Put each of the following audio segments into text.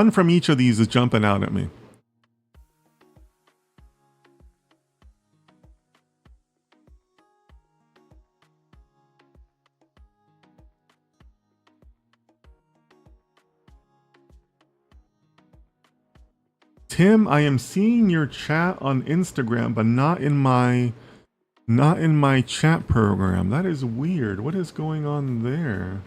One from each of these is jumping out at me. Tim, I am seeing your chat on Instagram, but not in my chat program. That is weird. What is going on there?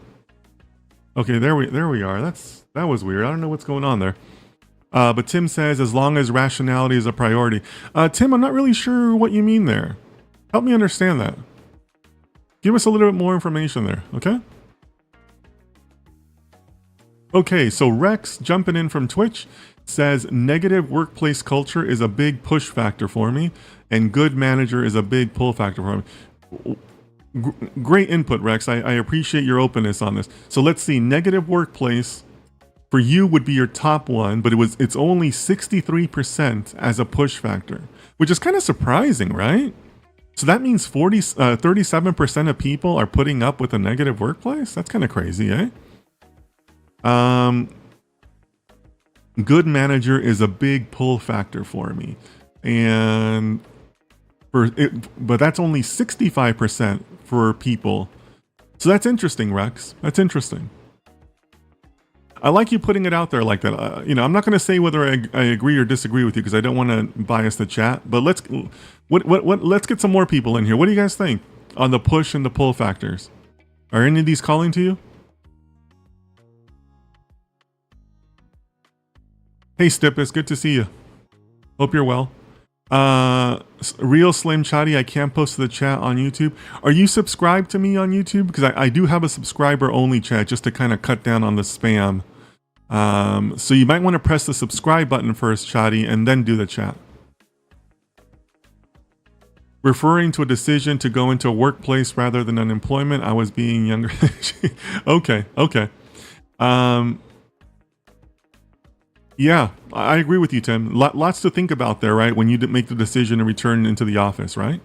Okay, there we are. That was weird. I don't know what's going on there. But Tim says, as long as rationality is a priority. Tim, I'm not really sure what you mean there. Help me understand that. Give us a little bit more information there, okay? Okay, so Rex, jumping in from Twitch, says negative workplace culture is a big push factor for me, and good manager is a big pull factor for me. Great input, Rex. I appreciate your openness on this. So let's see. Negative workplace for you would be your top one, but it's only 63% as a push factor, which is kind of surprising, right? So that means 37% of people are putting up with a negative workplace. That's kind of crazy, eh? Good manager is a big pull factor for me, and but that's only 65% for people. So that's interesting, Rex. That's interesting. I like you putting it out there like that. I'm not going to say whether I agree or disagree with you because I don't want to bias the chat. But let's get some more people in here. What do you guys think on the push and the pull factors? Are any of these calling to you? Hey, Stippus, good to see you. Hope you're well. Real Slim Chatty, I can't post to the chat on YouTube. Are you subscribed to me on YouTube? Because I do have a subscriber only chat just to kind of cut down on the spam. So you might want to press the subscribe button first, Chatty, and then do the chat. Referring to a decision to go into a workplace rather than unemployment, I was being younger. Okay. Yeah, I agree with you, Tim. Lots to think about there, right? When you make the decision to return into the office, right?